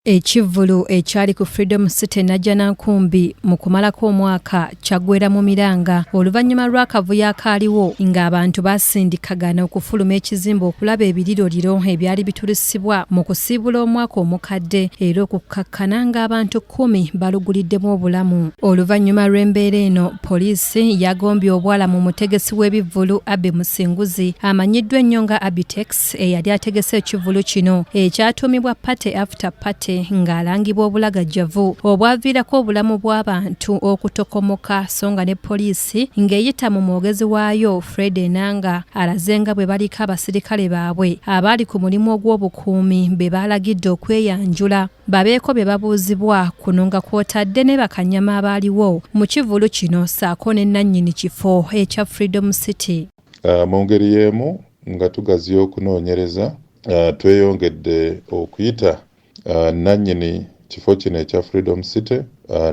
Ekivvulu ekyali ku Freedom City Najjanankumbi mu kumalako omwaka kyaggweera mu miranga oluvannyuma lw'akavuyo akaaliwo ng'abantu baasindikagana okufuluma ekizimbe okulaba ebiriroliro ebyali bitulisibwa mu kusiibula omwaka omukadde era okukkakkana ng'abantu 10 baluguliddemu obulamu. Oluvannyuma lw'embeera eno, poliisi yagombye obwala mu mutegesi w'ebivvulu Abe Musinguzi amanyiddwa ennyo nga Abitex eyali ategese ekivvulu kino ekyatuumibwa Party After Party ng'alangibwa obulagajjavu obwaviirako obulamu bw'abantu okutokomoka so nga ne poliisi ng'eyita mu mwogezi waayo Fred Enanga alaze nga bwebaliko abasilikale baabwe abali ku mulimu ogw'obukuumi be baalagidde okweyanjula babeko be babuuzibwa kuno nga kw'otadde Nebakanyama abaaliwo mu kivvulu kino ssaako ne nanyini kifo ekya Freedom City. Mu ngeri y'emu nga tugaziya okunoonyereza tweyongedde okuyita nanyini kifo kino ekya Freedom City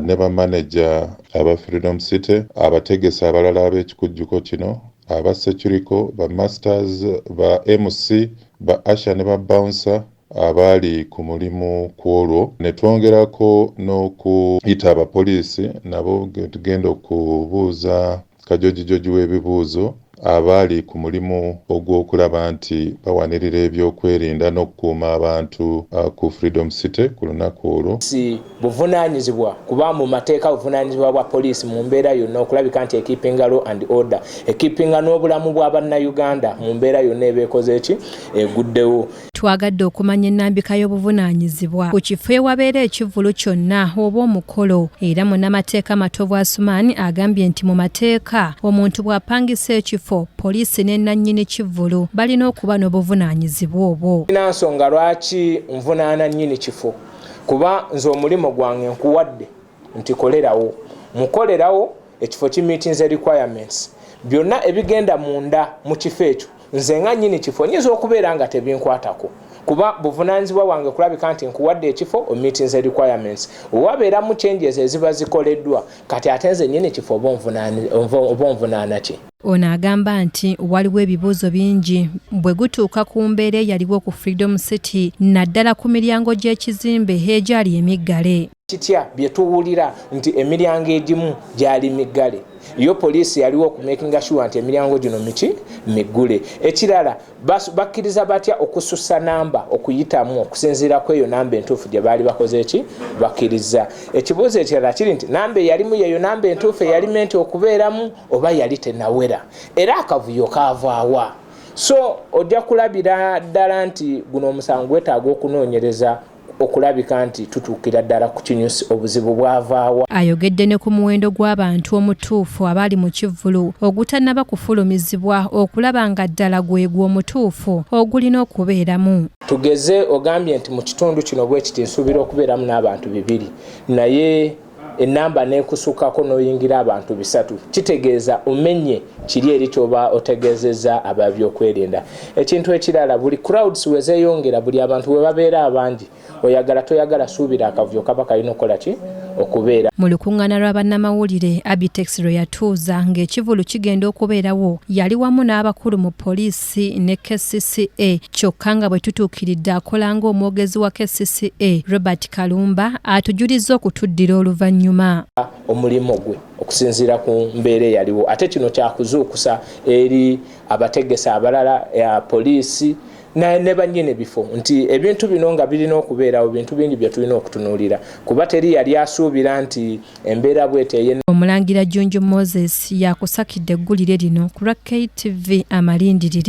ne bamanager aba Freedom City abategesi abalala ab'ekikujjuko kino aba security ba masters ba MC ba asha ne ba bouncer abali ku mulimu kwolwo ne twongerako n'okuyita abapoliisi nabo tugenda okubuuza kajojijoji w'ebibuuzo abali ku mulimu ogw'okulaba nti bawanirira ebyokwerinda n'okukuuma abantu ku Freedom City ku lunaku olwo. Si buvunaanyizibwa kuba mu mateeka buvunaanyizibwa bwa poliisi mu mbeera yonna okulabika nti ekeepinga law and order ekeepinga n'obulamu bw'Abannayuganda mu mbeera yonna ebeekoze eki eguddewo. Twagadde okumanya ennambika y'obuvunaanyizibwa ku kifo ewabeera ekivvulu kyonna oba omukolo era munnamateeka Matovu Asuman agambye nti mu mateeka omuntu bw'apangisa ekifo poliisi ne nanyini kivvulu balina okuba n'obuvunaanyizibwa obwo. Nina nsonga lwaki nvunaana nnyini kifo kuba nze omulimo gwange nkuwadde nti kolerawo mukolerawo ekifo kimeetinze requirements byonna ebigenda munda mu kifo ekyo nze nga nnyini kifo nyinza okubeera nga tebinkwatako kuba buvunaanyizibwa wange kulabika nti nkuwadde ekifo o meetings requirements wabeera mu changes eziba zikoleddwa kati ate nze nnyini kifo oba onvunaana ki. Ono agamba nti waliwo ebibuuzo bingi bwe gutuuka ku mbeera eyaliwo ku Freedom City naddala ku miryango gy'ekizimbe egyali emiggale. Kitya bye tuwulira nti emiryango egimu gyali miggale yo poliisi yaliwo okumakinga sure nti emiryango gino miggule. Ekirala bakkiriza batya okusussa namba okuyitamu okusinziira ku eyo namba entuufu gye baali bakoze eki bakkiriza. Ekibuuzo ekirala kiri nti namba eyalimu yeyo namba entuufu eyali menti okubeeramu oba yali tenawera era akavuyo kaavaawa. So ojja kulabira ddala nti guno omusango gwetaaga okunoonyereza okulabika nti tutuukira ddala ku kinyusi obuzibu bwavaawa. Ayogedde ne ku muwendo gw'abantu omutuufu abali mu kivvulu ogutannaba kufulumizibwa okulaba nga ddala gwegwo omutuufu ogulina okubeeramu. Tugeze ogambye nti mu kitundu kino bwe kiti nsuubira okubeeramu n'abantu 2 naye enamba nekusukako n'oyingira abantu 3 kitegeeza omenye kiri eri kyoba otegezeza ababyokwerinda. Ekintu ekirala buli crowds wezeyongera buli abantu we babeera abangi oyagala toyagala suubira akavuyo kaba kalina okukola ki okubeera. Mu lukuŋŋaana lw'abannamawulire Abitex lwe yatuuza ng'ekivvulu kigenda okubeerawo yali wamu n'abakulu mu poliisi ne KCCA kyokka nga bwe tutuukiridde akola ng'omwogezi wa KCCA Robert Kalumba atujulizza okutuddira oluvannyuma. Omulimo gwe okusinziira ku mbeera eyaliwo ate kino kyakuzuukusa eri abategesi abalala ya poliisi ne bannyini bifo nti ebintu bino nga birina okubeerawo bintu bingi bye tulina okutunuulira kuba teri yali asuubira nti embeera bwete. Omulangira Junju Moses yakusakidde eggulire lino ku lwa KTV amalindirire.